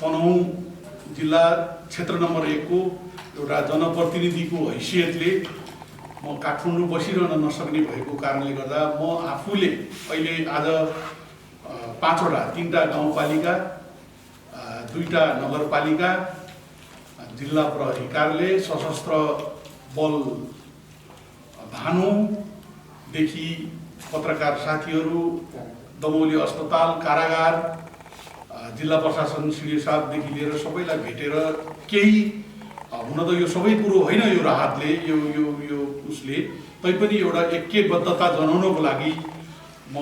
तनहुँ जिल्ला क्षेत्र नम्बर 1 को एउटा जनप्रतिनिधिको हैसियतले म काठमाडौँ बसिरहन नसक्ने भएको कारणले गर्दा म आफूले अहिले आज 5वटा 3टा गाउँपालिका 2टा नगरपालिका जिल्ला प्रहरी कार्यालय सशस्त्र बल भानुदेखि पत्रकार साथीहरू दमौली अस्पताल कारागार जिल्ला प्रशासन श्री साहबदेखि लिएर सबैलाई भेटेर केही हुन त यो सबै कुरो होइन यो राहतले यो उसले तैपनि एउटा ऐक्यबद्धता जनाउनको लागि म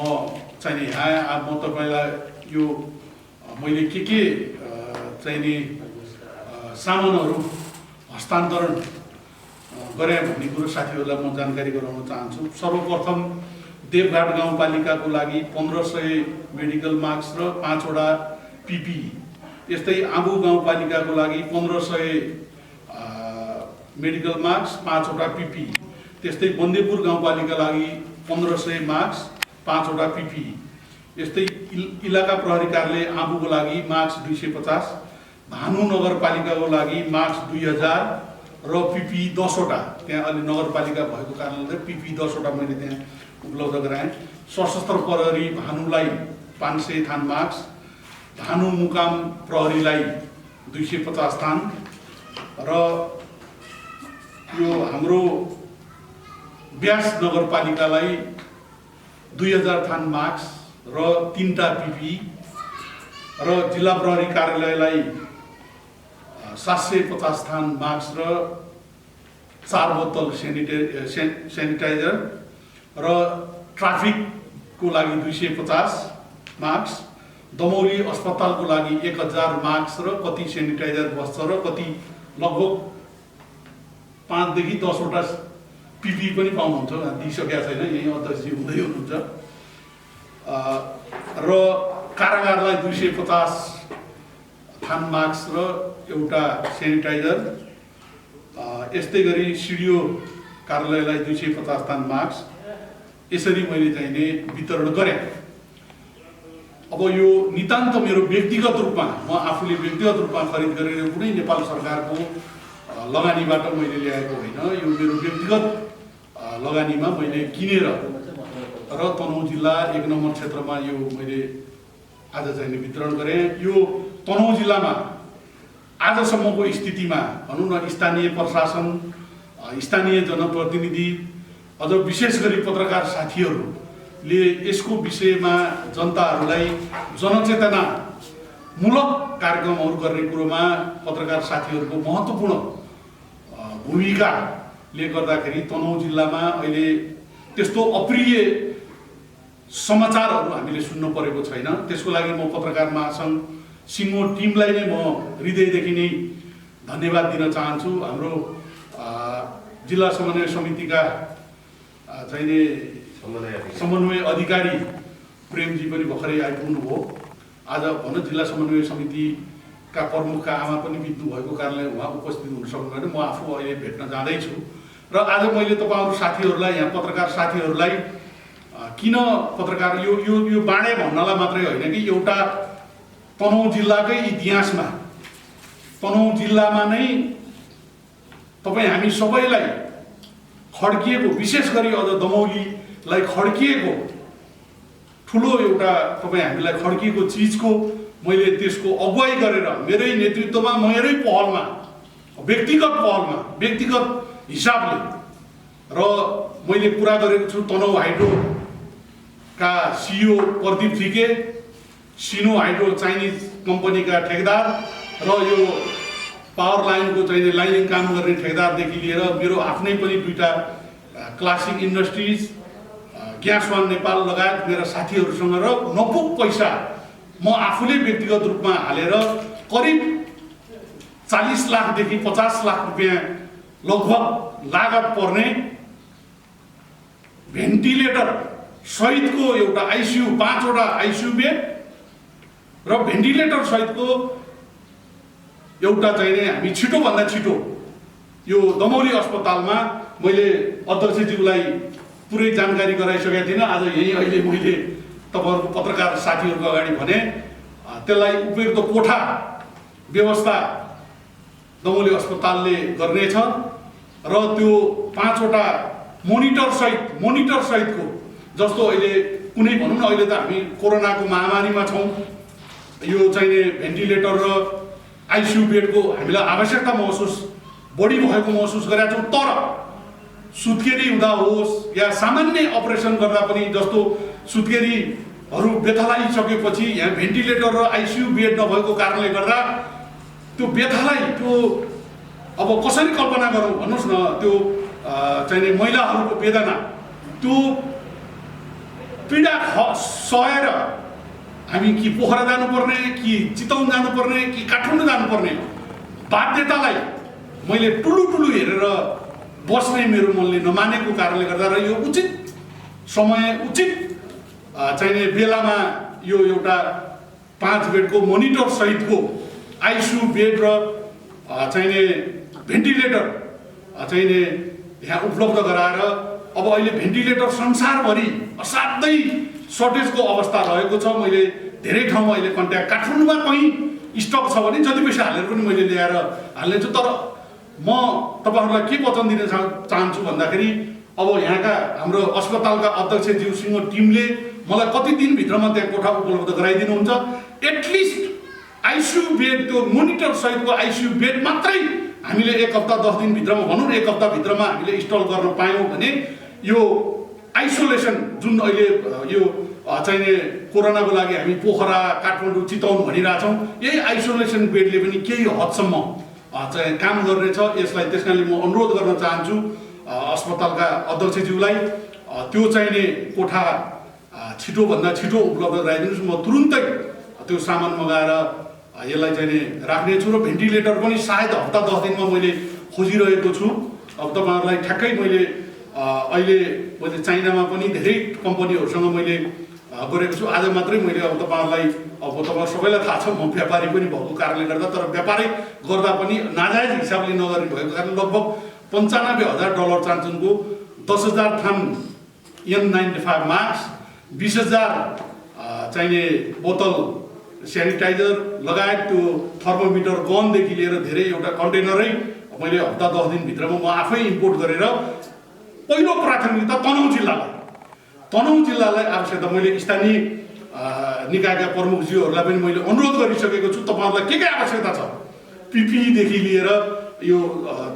चाहिँ यहाँ म तपाईलाई यो मैले के चाहिँ सामानहरू हस्तान्तरण गरे भन्ने कुरो साथीहरूलाई म जानकारी गराउन चाहन्छु। सर्वप्रथम देवघाट गाउँपालिकाको लागि 1500 मेडिकल मास्क र 5वटा पिपी, यस्तै आबु गाउँपालिकाको लागि 1500 मेडिकल मास्क 5वटा पिपी, त्यस्तै बन्देपुर गाउँपालिकाको लागि 1500 मास्क 5वटा पिपी, यस्तै इलाका प्रहरी कार्यालय आबुको लागि मास्क 250, भानु नगरपालिकाको लागि मास्क 2000 र पिपी 10वटा। त्यहाँ अलि नगरपालिका भएको कारणले पिपी 10वटा मैले त्यहाँ उपलब्ध गराएँ। सशस्त्र प्रहरी भानुलाई 500 थान मास्क, भानु मुकाम प्रहरीलाई 250 थान र यो हाम्रो ब्यास नगरपालिकालाई 2000 थान मास्क र 3टा पिपी र जिल्ला प्रहरी कार्यालयलाई 750 थान मास्क र 4 बोतल सेनिटाइजर र ट्राफिकको लागि 250 मास्क, दमौली अस्पतालको लागि 1000 मास्क र कति सेनिटाइजर बस्छ र कति लगभग 5 देखि 10वटा पिपी पनि पाउनुहुन्छ। दिइसकेका छैन, यही अध्यक्षजी हुँदै हुनुहुन्छ। र कारागारलाई 250 थान मास्क र एउटा सेनिटाइजर, यस्तै गरी सिडिओ कार्यालयलाई 250 थान मास्क, यसरी मैले चाहिने वितरण गरेँ। अब यो नितान्त मेरो व्यक्तिगत रूपमा म आफूले व्यक्तिगत रूपमा खरिद गरेर कुनै नेपाल सरकारको लगानीबाट मैले ल्याएको होइन, यो मेरो व्यक्तिगत लगानीमा मैले किनेर र तनहुँ जिल्ला 1 नम्बर क्षेत्रमा यो मैले आज चाहिँ वितरण गरेँ। यो तनहुँ जिल्लामा आजसम्मको स्थितिमा भनौँ न स्थानीय प्रशासन, स्थानीय जनप्रतिनिधि, अझ विशेष गरी पत्रकार साथीहरूले यसको विषयमा जनताहरूलाई जनचेतनामूलक कार्यक्रमहरू गर्ने कुरोमा पत्रकार साथीहरूको महत्त्वपूर्ण भूमिकाले गर्दाखेरि तनहुँ जिल्लामा अहिले त्यस्तो अप्रिय समाचारहरू हामीले सुन्न परेको छैन। त्यसको लागि म पत्रकार महासङ्घ सिङ्गो टिमलाई नै म हृदयदेखि नै धन्यवाद दिन चाहन्छु। हाम्रो जिल्ला समन्वय समितिका चाहिने समन्वय अधिकारी प्रेमजी पनि भर्खरै आइपुग्नु भयो। आज भन जिल्ला समन्वय समितिका प्रमुखका आमा पनि बित्नु भएको कारणले उहाँ उपस्थित हुन सक्नुभएन। म आफू अहिले भेट्न जाँदैछु र आज मैले तपाईँहरू साथीहरूलाई, यहाँ पत्रकार साथीहरूलाई किन पत्रकार यो बाँडे भन्नलाई मात्रै होइन कि एउटा तनहुँ जिल्लाकै इतिहासमा, तनहुँ जिल्लामा नै तपाईँ हामी सबैलाई खड्किएको, विशेष गरी अझ दमौलीलाई खड्किएको ठुलो एउटा तपाईँ हामीलाई खड्किएको चिजको मैले त्यसको अगुवाई गरेर मेरै नेतृत्वमा, मेरै पहलमा, व्यक्तिगत हिसाबले र मैले कुरा गरेको छु तनहुँ हाइड्रोका सिइओ प्रदीप थिके, सिनो हाइड्रो चाइनिज कम्पनीका ठेकेदार र यो पावर लाइनको चाहिँ लाइनिङ काम गर्ने ठेकेदारदेखि लिएर मेरो आफ्नै पनि 2टा क्लासिक इन्डस्ट्रिज, ग्यासवान नेपाल लगायत मेरा साथीहरूसँग र नपुग पैसा म आफूले व्यक्तिगत रूपमा हालेर करिब 40 लाखदेखि 50 लाख रुपियाँ लगभग लागत पर्ने भेन्टिलेटर सहितको एउटा आइसियु, 5वटा आइसियु बेड र भेन्टिलेटर सहितको एउटा चाहिँ हामी छिटोभन्दा छिटो यो दमौली अस्पतालमा मैले अध्यक्षज्यूलाई पुरै जानकारी गराइसकेको थिइनँ। आज यही अहिले मैले तपाईँहरूको पत्रकार साथीहरूको अगाडि भने त्यसलाई उपयुक्त कोठा व्यवस्था दमोली अस्पतालले गर्नेछ र त्यो 5वटा मोनिटर सहितको जस्तो अहिले कुनै भनौँ न अहिले त हामी कोरोनाको महामारीमा छौँ यो चाहिने भेन्टिलेटर र आइसियु बेडको हामीलाई आवश्यकता बढी भएको महसुस गरेका छौँ तर सुत्केरी हुँदा होस् या सामान्य अपरेसन गर्दा पनि जस्तो सुत्केरीहरू बेथलाइसकेपछि यहाँ भेन्टिलेटर र आइसियु बेड नभएको कारणले गर्दा त्यो बेथालाई त्यो अब कसरी कल्पना गरौँ भन्नुहोस् न त्यो चाहिने महिलाहरूको वेदना त्यो पीडा सहेर हामी कि पोखरा जानुपर्ने कि चितवन जानुपर्ने कि काठमाडौँ जानुपर्ने बाध्यतालाई मैले ठुलो हेरेर बस्ने मेरो मनले नमानेको कारणले गर्दा र यो उचित समय उचित चाहिने बेलामा यो एउटा 5 बेडको मोनिटर सहितको आइसियु बेड र चाहिने भेन्टिलेटर चाहिने यहाँ उपलब्ध गराएर अब अहिले भेन्टिलेटर संसारभरि असाध्यै सर्टेजको अवस्था रहेको छ। मैले धेरै ठाउँमा अहिले कन्ट्याक्ट काठमाडौँमा कहीँ स्टक छ भने जति पैसा हालेर पनि मैले ल्याएर हाल्नेछु तर म तपाईँहरूलाई के वचन दिन चाहन्छु भन्दाखेरि अब यहाँका हाम्रो अस्पतालका अध्यक्षज्यूसँग टिमले मलाई कति दिनभित्रमा त्यहाँ कोठा उपलब्ध गराइदिनुहुन्छ एटलिस्ट आइसियु बेड त्यो मोनिटर सहितको आइसियु बेड मात्रै हामीले 1 हप्ता 10 दिनभित्रमा भनौँ 1 हप्ताभित्रमा हामीले इन्स्टल गर्न पायौँ भने यो आइसोलेसन जुन अहिले यो चाहिने कोरोनाको लागि हामी पोखरा काठमाडौँ चितवन भनिरहेछौँ यही आइसोलेसन बेडले पनि केही हदसम्म चाहिँ काम गर्नेछ। यसलाई त्यस कारणले म अनुरोध गर्न चाहन्छु अस्पतालका अध्यक्षज्यूलाई त्यो चाहिने कोठा छिटोभन्दा छिटो उपलब्ध गराइदिनुहोस्। म तुरुन्तै त्यो सामान मगाएर यसलाई चाहिँ राख्नेछु र भेन्टिलेटर पनि सायद हप्ता 10 दिनमा मैले खोजिरहेको छु। अब तपाईँहरूलाई ठ्याक्कै मैले अहिले चाइनामा पनि धेरै कम्पनीहरूसँग मैले गरेको छु। आज मात्रै मैले अब तपाईँहरूलाई तपाईँ सबैलाई थाहा छ म व्यापारी पनि भएको कारणले गर्दा तर व्यापारै गर्दा पनि नाजायज हिसाबले नगर्ने भएको कारण लगभग $95,000 चान्चुनको 10,000 थान N95 मास्क 20,000 चाहिने बोतल सेनिटाइजर लगायत त्यो थर्मोमिटर गनदेखि लिएर धेरै एउटा कन्टेनरै मैले हप्ता 10 दिनभित्रमा म आफै इम्पोर्ट गरेर पहिलो प्राथमिकता तनहुँ जिल्लालाई आवश्यकता मैले स्थानीय निकायका प्रमुखज्यूहरूलाई पनि मैले अनुरोध गरिसकेको छु। तपाईँहरूलाई के आवश्यकता छ पिपीदेखि लिएर यो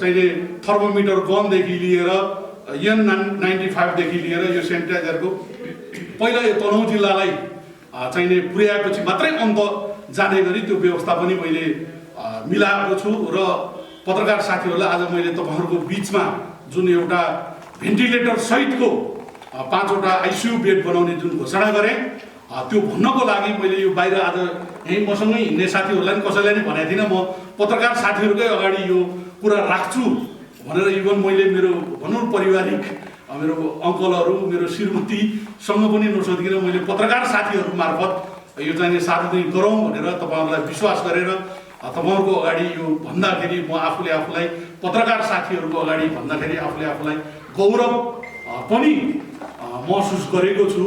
चाहिने थर्मोमिटर गनदेखि लिएर N95 देखि लिएर यो सेनिटाइजरको पहिला यो तनहुँ जिल्लालाई चाहिने पुर्याएपछि मात्रै अन्त जाने गरी त्यो व्यवस्था पनि मैले मिलाएको छु र पत्रकार साथीहरूलाई आज मैले तपाईँहरूको बिचमा जुन एउटा भेन्टिलेटर सहितको 5वटा आइसियु बेड बनाउने जुन घोषणा गरेँ त्यो भन्नको लागि मैले यो बाहिर आज यहीँ मसँगै हिँड्ने साथीहरूलाई पनि कसैलाई नि भनेको थिइनँ। म पत्रकार साथीहरूकै अगाडि यो कुरा राख्छु भनेर इभन मैले मेरो भनौँ पारिवारिक मेरो अङ्कलहरू मेरो श्रीमतीसँग पनि नसोधिकन मैले पत्रकार साथीहरू मार्फत यो चाहिँ सार्वजनिक गरौँ भनेर तपाईँहरूलाई विश्वास गरेर तपाईँहरूको अगाडि यो भन्दाखेरि म आफूलाई पत्रकार साथीहरूको अगाडि भन्दाखेरि आफूलाई गौरव पनि महसुस गरेको छु।